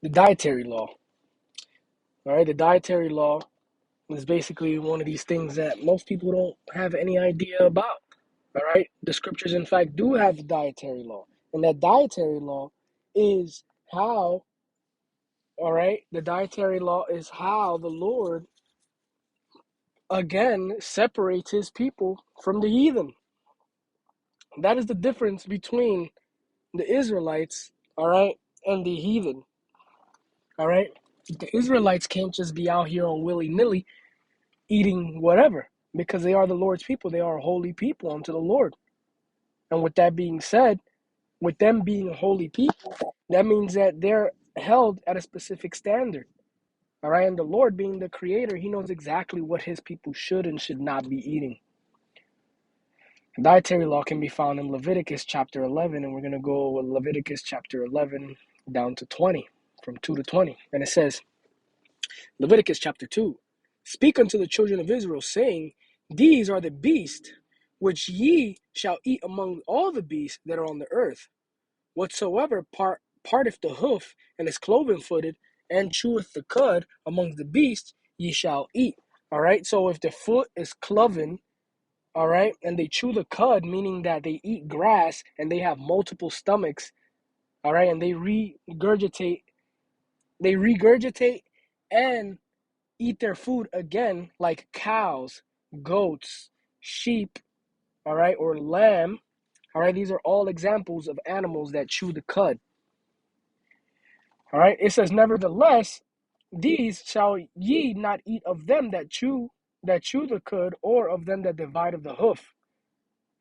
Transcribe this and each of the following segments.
the dietary law. All right, the dietary law is basically one of these things that most people don't have any idea about. All right, the scriptures, in fact, do have the dietary law, and that dietary law is how. All right, the dietary law is how the Lord again separates His people from the heathen. That is the difference between the Israelites, all right, and the heathen. All right, the Israelites can't just be out here on willy nilly eating whatever, because they are the Lord's people. They are a holy people unto the Lord. And with that being said, with them being a holy people, that means that they're held at a specific standard. All right. And the Lord, being the creator, He knows exactly what His people should and should not be eating. Dietary law can be found in Leviticus chapter 11. And we're going to go with Leviticus chapter 11 down to 20, from 2 to 20. And it says, Leviticus chapter 2, speak unto the children of Israel, saying, these are the beasts which ye shall eat among all the beasts that are on the earth. Whatsoever parteth the hoof and is cloven footed and cheweth the cud among the beasts, ye shall eat. All right. So if the foot is cloven, all right, and they chew the cud, meaning that they eat grass and they have multiple stomachs, all right, and they regurgitate and eat their food again, like cows, goats, sheep, all right, or lamb. All right, these are all examples of animals that chew the cud. All right, it says, nevertheless, these shall ye not eat of them that chew the cud, or of them that divide of the hoof.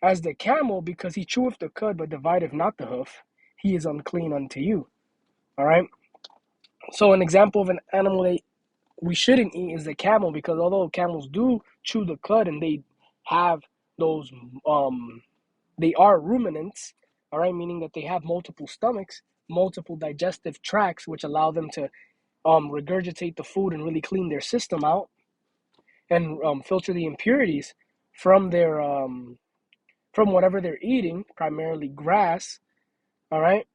As the camel, because he cheweth the cud, but divideth not the hoof, he is unclean unto you. All right. So an example of an animal that we shouldn't eat is the camel, because although camels do chew the cud and they have those they are ruminants, all right, meaning that they have multiple stomachs, multiple digestive tracts, which allow them to regurgitate the food and really clean their system out and filter the impurities from their from whatever they're eating, primarily grass. All right,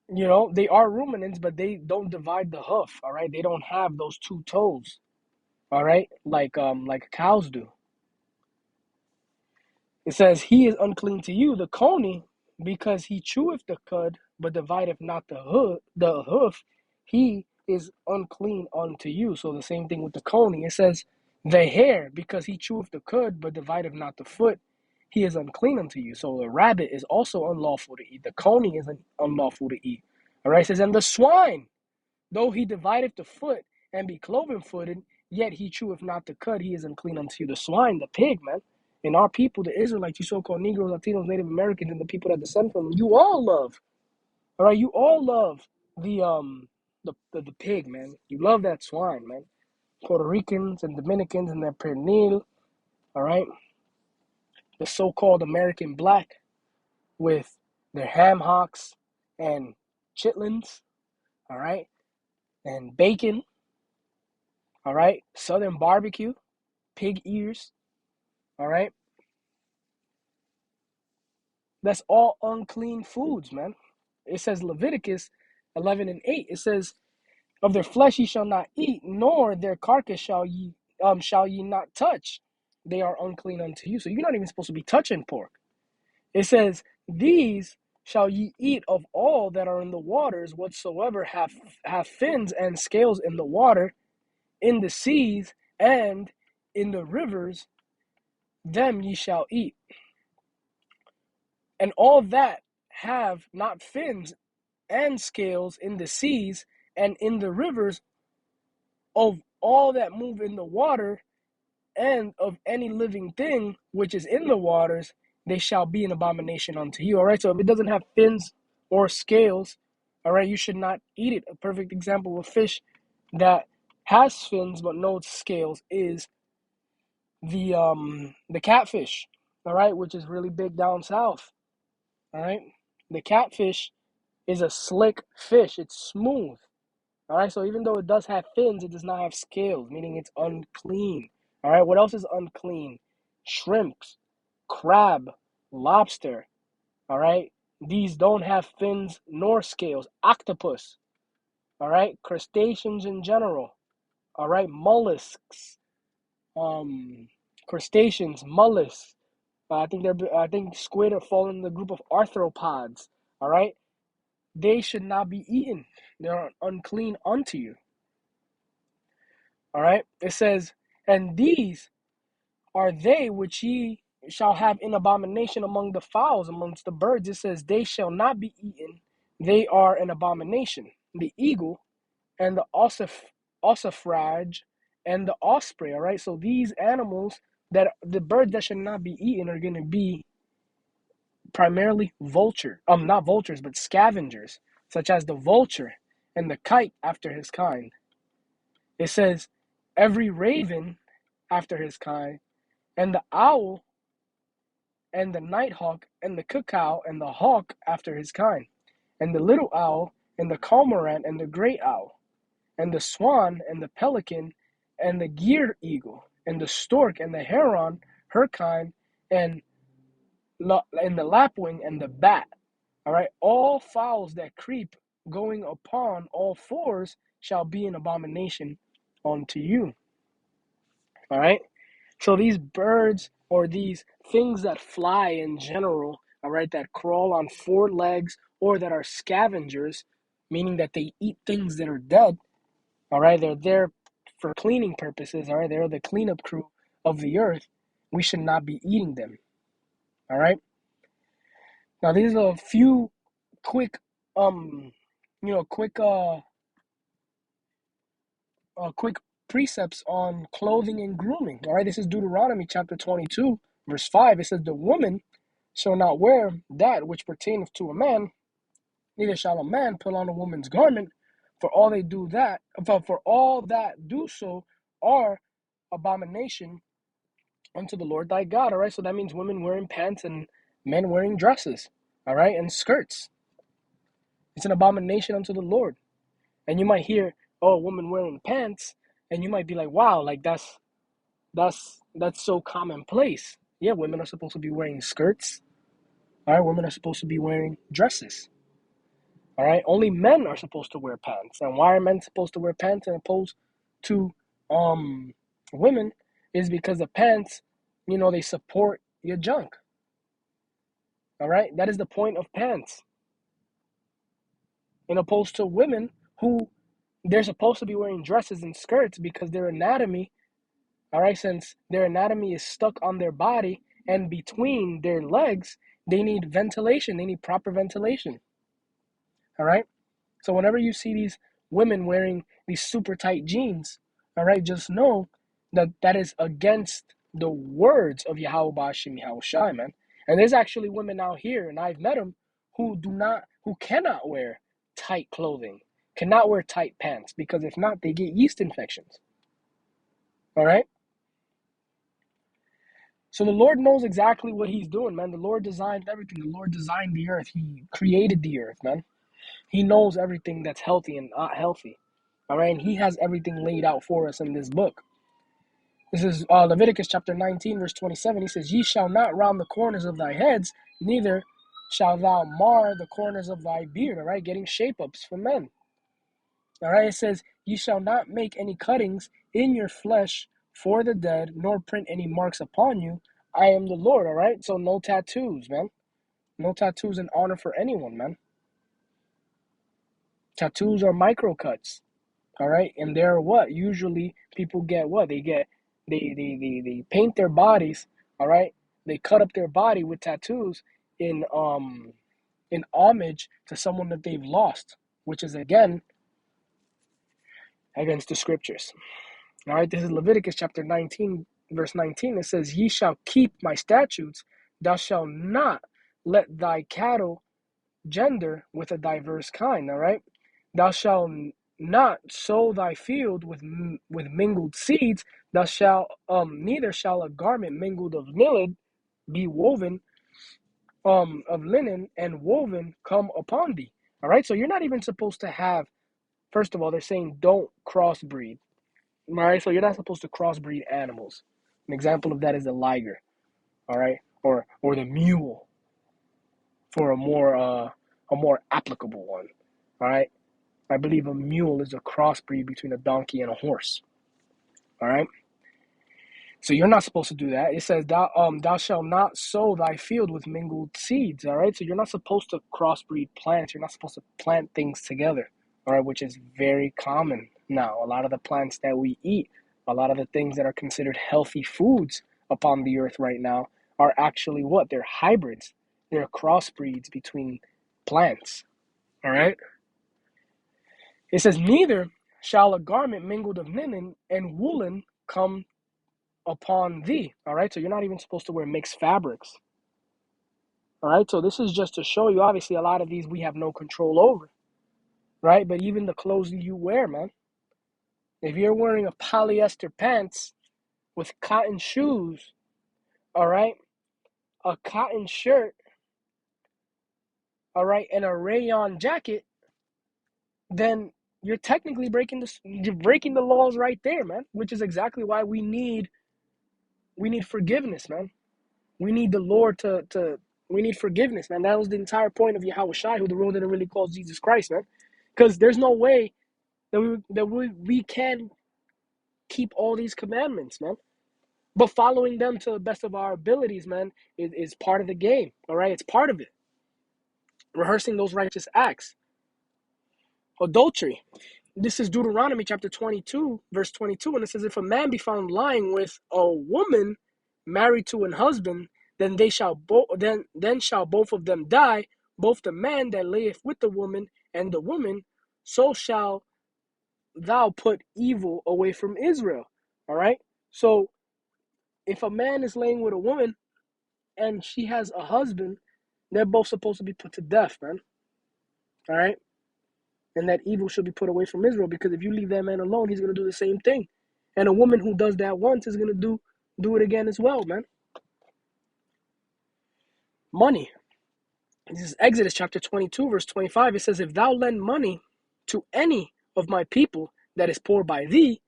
they are ruminants, but they don't divide the hoof. All right, they don't have those two toes. All right, like cows do. It says, he is unclean to you, the coney, because he cheweth the cud, but divideth not the hoof, he is unclean unto you. So the same thing with the coney. It says, the hare, because he cheweth the cud, but divideth not the foot, he is unclean unto you. So the rabbit is also unlawful to eat. The coney is unlawful to eat. All right, it says, and the swine, though he divideth the foot and be cloven footed, yet he cheweth not the cud, he is unclean unto you. The swine, the pig, man. And our people, the Israelites, you so-called Negroes, Latinos, Native Americans, and the people that descend from them, you all love. All right, you all love the pig, man. You love that swine, man. Puerto Ricans and Dominicans and their pernil, all right. The so-called American black with their ham hocks and chitlins, all right, and bacon, all right. Southern barbecue, pig ears, all right. That's all unclean foods, man. It says Leviticus 11 and 8. It says, of their flesh ye shall not eat, nor their carcass shall ye not touch. They are unclean unto you. So you're not even supposed to be touching pork. It says, these shall ye eat of all that are in the waters, whatsoever have fins and scales in the water, in the seas and in the rivers, them ye shall eat. And all that have not fins and scales in the seas and in the rivers, of all that move in the water, and of any living thing which is in the waters, they shall be an abomination unto you. All right, so if it doesn't have fins or scales, all right, you should not eat it. A perfect example of fish that has fins but no scales is the catfish, all right, which is really big down south. All right, the catfish is a slick fish. It's smooth. All right, so even though it does have fins, it does not have scales, meaning it's unclean. All right, what else is unclean? Shrimps, crab, lobster. All right, These don't have fins nor scales. Octopus, all right? Crustaceans in general, all right? Mollusks, um, crustaceans, mollusks. I think squid are fall in the group of arthropods, all right? They should not be eaten. They're unclean unto you, all right? It says, and these are they which ye shall have in abomination among the fowls, amongst the birds. It says, they shall not be eaten. They are an abomination. The eagle and the ossifrage and the osprey, all right? So these animals, that the birds that should not be eaten, are going to be primarily not vultures, but scavengers, such as the vulture and the kite after his kind. It says, every raven after his kind, and the owl and the nighthawk and the cuckoo and the hawk after his kind, and the little owl and the cormorant and the great owl, and the swan and the pelican and the gier eagle, and the stork and the heron, her kind, and the lapwing and the bat. All right, all fowls that creep going upon all fours shall be an abomination unto you. All right. So these birds, or these things that fly in general, all right, that crawl on four legs or that are scavengers, meaning that they eat things that are dead, all right, they're there for cleaning purposes, all right, they're the cleanup crew of the earth. We should not be eating them, all right. Now these are a few quick, um, quick precepts on clothing and grooming. All right, this is Deuteronomy chapter 22, verse 5. It says, the woman shall not wear that which pertaineth to a man, neither shall a man put on a woman's garment, for all they do that, for all that do so are abomination unto the Lord thy God. All right, so that means women wearing pants and men wearing dresses, all right, and skirts. It's an abomination unto the Lord. And you might hear, oh, a woman wearing pants, and you might be like, wow, like that's so commonplace. Yeah, women are supposed to be wearing skirts. All right, women are supposed to be wearing dresses. All right, only men are supposed to wear pants. And why are men supposed to wear pants as opposed to women? Is because the pants, they support your junk. All right, that is the point of pants. In opposed to women who they're supposed to be wearing dresses and skirts because their anatomy, all right, since their anatomy is stuck on their body and between their legs, they need ventilation. They need proper ventilation. All right. So whenever you see these women wearing these super tight jeans, all right, just know that that is against the words of Yahweh Bashim Yahushai, man. And there's actually women out here, and I've met them, who cannot wear tight clothing, cannot wear tight pants, because if not, they get yeast infections. All right. So the Lord knows exactly what he's doing, man. The Lord designed everything. The Lord designed the earth. He created the earth, man. He knows everything that's healthy and not healthy. All right. And he has everything laid out for us in this book. This is Leviticus chapter 19, verse 27. He says, ye shall not round the corners of thy heads, neither shalt thou mar the corners of thy beard. All right. Getting shape ups for men. All right. It says, ye shall not make any cuttings in your flesh for the dead, nor print any marks upon you. I am the Lord, all right? So no tattoos, man. No tattoos in honor for anyone, man. Tattoos are micro cuts, all right? And they're what? Usually people get what? They paint their bodies, all right? They cut up their body with tattoos in homage to someone that they've lost, which is again against the scriptures. All right, this is Leviticus chapter 19, verse 19. It says, ye shall keep my statutes. Thou shalt not let thy cattle gender with a diverse kind. All right. Thou shalt not sow thy field with mingled seeds. Thou shalt neither shall a garment mingled of linen be woven of linen and woven come upon thee. All right. So you're not even supposed to have. First of all, they're saying don't crossbreed. All right, so you're not supposed to crossbreed animals. An example of that is the liger, all right, or the mule. for a more applicable one. All right. I believe a mule is a crossbreed between a donkey and a horse. All right. So you're not supposed to do that. It says thou shalt not sow thy field with mingled seeds. All right. So you're not supposed to crossbreed plants. You're not supposed to plant things together. All right, which is very common now. A lot of the plants that we eat, a lot of the things that are considered healthy foods upon the earth right now are actually what? They're hybrids. They're crossbreeds between plants. All right. It says, neither shall a garment mingled of linen and woolen come upon thee. All right. So you're not even supposed to wear mixed fabrics. All right. So this is just to show you, obviously, a lot of these we have no control over. Right. But even the clothes that you wear, man, if you're wearing a polyester pants with cotton shoes, all right, a cotton shirt, all right, and a rayon jacket, then you're technically breaking the laws right there, man. Which is exactly why we need forgiveness, man. We need the Lord to we need forgiveness, man. That was the entire point of Yahweh Shai, who the world didn't really call Jesus Christ, man. Because there's no way that we can keep all these commandments, man. But following them to the best of our abilities, man, is part of the game. All right, it's part of it. Rehearsing those righteous acts. Adultery. This is Deuteronomy chapter 22, verse 22, and it says, if a man be found lying with a woman married to an husband, then then shall both of them die, both the man that layeth with the woman and the woman. So shall thou put evil away from Israel. All right. So if a man is laying with a woman and she has a husband, they're both supposed to be put to death, man. All right. And that evil should be put away from Israel, because if you leave that man alone, he's going to do the same thing. And a woman who does that once is going to do it again as well, man. Money. This is Exodus chapter 22, verse 25. It says, if thou lend money to any of my people that is poor by thee,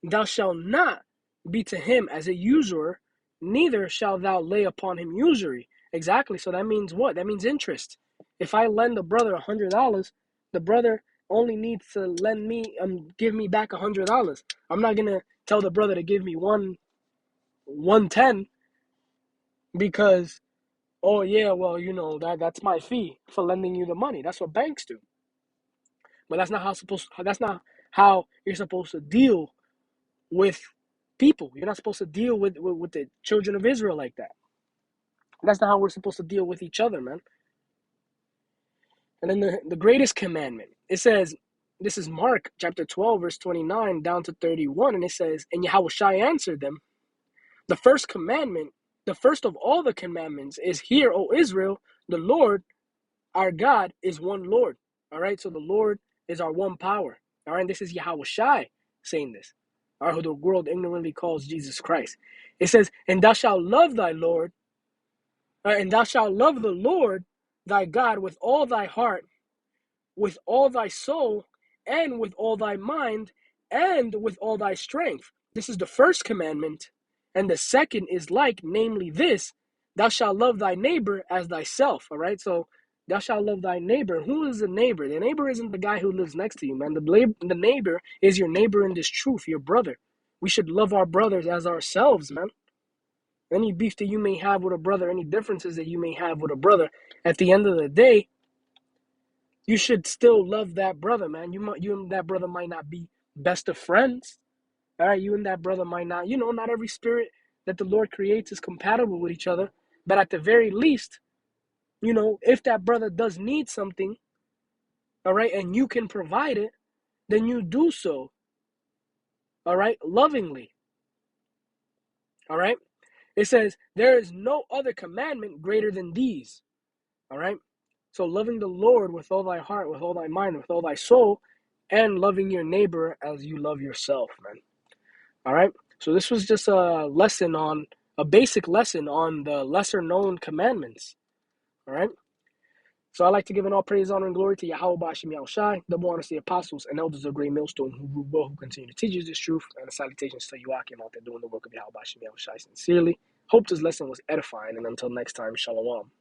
thou shalt not be to him as a usurer, neither shalt thou lay upon him usury. Exactly. So that means what? That means interest. If I lend a brother $100, the brother only needs to give me back $100. I'm not gonna tell the brother to give me 110 because, oh yeah, well, that's my fee for lending you the money. That's what banks do. But that's not how you're supposed to deal with people. You're not supposed to deal with the children of Israel like that. That's not how we're supposed to deal with each other, man. And then the greatest commandment, it says, this is Mark chapter 12, verse 29 down to 31. And it says, and Yahweh Shai answered them, the first commandment, the first of all the commandments is, hear, O Israel, the Lord, our God, is one Lord. All right. So the Lord is our one power. All right. And this is Yahweh Shai saying this. All right. Who the world ignorantly calls Jesus Christ. It says, and thou shalt love thy Lord, and thou shalt love the Lord thy God with all thy heart, with all thy soul, and with all thy mind, and with all thy strength. This is the first commandment. And the second is like, namely this, thou shalt love thy neighbor as thyself. All right. So thou shalt love thy neighbor. Who is the neighbor? The neighbor isn't the guy who lives next to you, man. The neighbor is your neighbor in this truth, your brother. We should love our brothers as ourselves, man. Any beef that you may have with a brother, any differences that you may have with a brother, at the end of the day, you should still love that brother, man. You and that brother might not be best of friends. All right, you and that brother might not, not every spirit that the Lord creates is compatible with each other. But at the very least, if that brother does need something, all right, and you can provide it, then you do so, all right, lovingly. All right. It says, there is no other commandment greater than these. All right. So loving the Lord with all thy heart, with all thy mind, with all thy soul, and loving your neighbor as you love yourself, man. All right. So this was just a basic lesson on the lesser known commandments. All right. So I like to give an all praise, honor, and glory to Yahweh Bashim Yahushai, double honors to the apostles and elders of Great Millstone who rule well, who continue to teach us this truth, and the salutations to you out there doing the work of Yahweh Bashim Yahushai sincerely. Hope this lesson was edifying, and until next time, shalom.